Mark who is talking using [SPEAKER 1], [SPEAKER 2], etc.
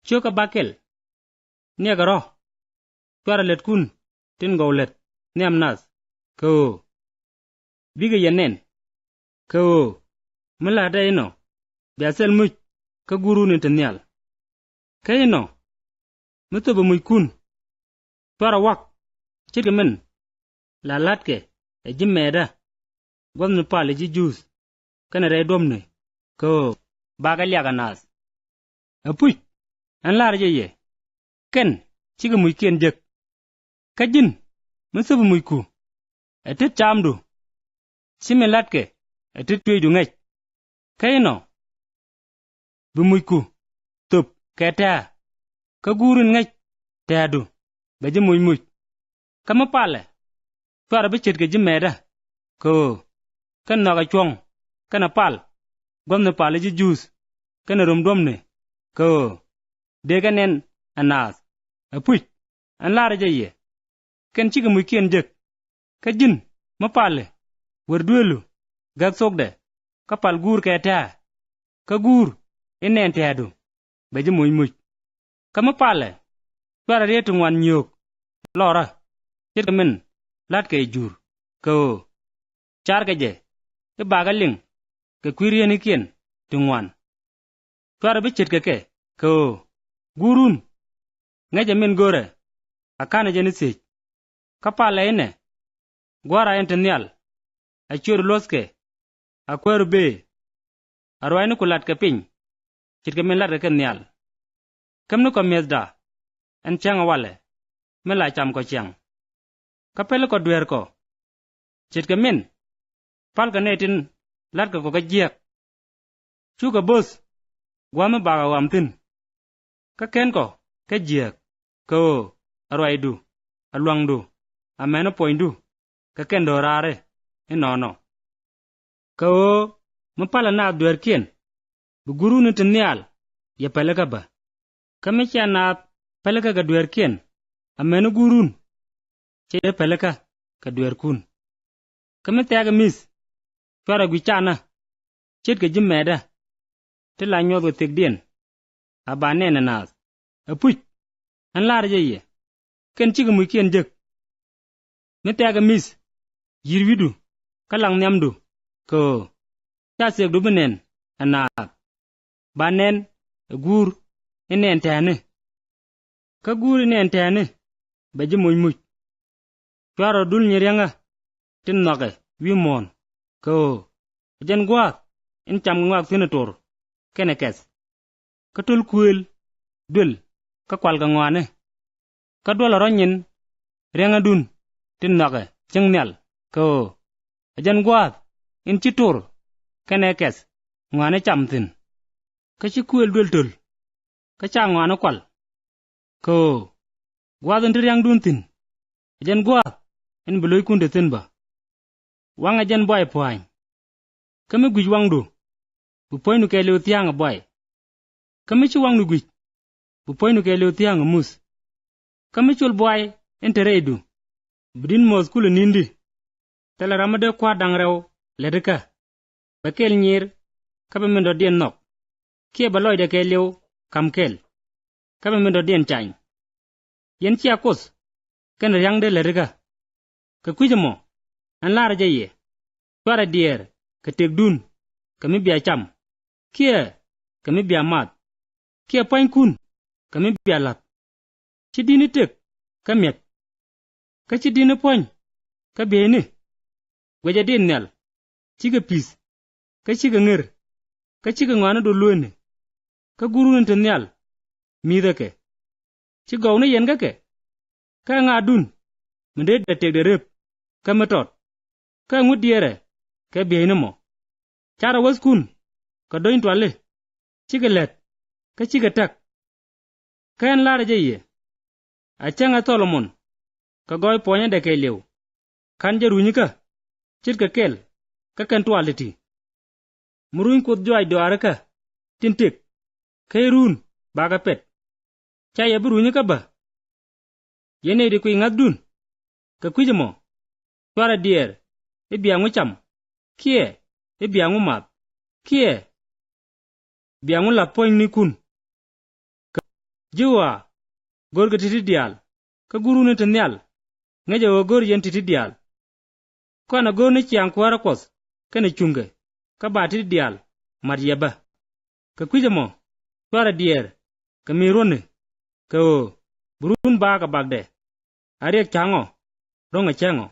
[SPEAKER 1] choka bakel ne garo twara let kun tin gowlet ne amnas ko biga yenen ko mala dayno biasel muj ka guru ni tanyal kayno mutoba muj kun twara wak chigamen la latke e jimmeda gwamnu pale ji juice kana re domne ko baga liaga nas apuj an larje ye ken chiga muj ken jek kajin mutoba muj ku etit chamdu sime latke etit tweju ngej kayno bu muj ku top keta ka gurun ngej teadu ba ji muj kama pale twara bi chit ke jimmeda ko kan naga chwong kana pal gwamne pale ji juice kana rom domne ko dega nen anas apuj an larje ye ken chiga muj ken jek kajin ma pale wer duelu gak sokde ka pal gur keta ka gur inen teadu ba ji muj kama pale twara retu ngwan nyok lora chit men lat ke jur ko char ke je e bagaling ke kwirieni kien tungwan twara bi chit ke ko gurun ngaje men gore akana je ni sej ka pale ine gwara entenial a chur loske a kweru be arwaini kulat ke piny chit ke men lat ke nial kamnu ko mesda en chang wale mela cham ko chang kapele ko dwer ko chit ke men pal ka netin lat ko ka jiek chuka bos gwama baga wamtin ka ken ko ka jiek ko arwaidu alwangdu ameno poindu ka ken dorare inono ko mapala na dwer kien bu guru ni tnial ye pele ka ba kame cha na pele ka dwer kien ameno gurun che pele ka dwer kun kame tega mis twara gwichana chit ke jimmeda te la nyodo tegdien abane na nas apuj an larje ye ken chiga muj ken jek me tega mis yirwidu kalang nyamdu ko cha sek du benen anak banen gur inen tane ka gur inen tane ba ji muj twara dul nyirenga tin noke wi mon ko jen gwak in cham ngwak senator kene kes ka tul kuel dul ka kwal ga ngwane ka dola ronyin renga dun tin noke chengnel ko jen gwak in chitur kene kes ngwane cham tin ka chi kuel dul tul ka cha ngwane kwal ko gwadun dirang dun tin jen gwak in beloy kunde tin ba wanga jen boy poany kame guj wangdu bu poynu ke lew tianga boy kame chi wangdu guj bu poynu ke lew tianga mus kame chul boy entereidu bidin mos kulu nindi tele ramade kwa dangrew ledeka bakel nyir kabe mendo dien nok kie baloy de ke lew kamkel kabe mendo dien chany yen chi akos ken yang de ledeka ka kujemo an larje ye twara dier ka tegdun kami biya cham kie kami biya mat kie pain kun kami biya lat chidini tek kamet ka chidini poin ka bene gweja din nel chiga pis ka chiga nger ka chiga ngwana do luene ka gurun tanyal midake chigawne yen ke ka ngadun mende de tek de rep ka metot ka ngudiere ka bene mo chara waskun ka doin twale chigelet ka chigetak kan larje ye achanga Solomon ka goy ponya de ke lew kan jarunyika chit ka kel ka kan twaliti muruny kod joy doare ka tintik kairun baga pet cha ye burunyika ba yene di kuy ngadun ka kujemo twara dier ibiangu cham kie ibiangu mat kie biangu la poin ni kun jiwa gor ga titi dial ka guru ne tanyal ngeje wo gor yen titi dial ko na gor ne chiang kwara kos kana chunge ka ba titi dial mat yeba ka kwijamo twara dier ka mirone ka burun ba ka bagde are chango ronga chengo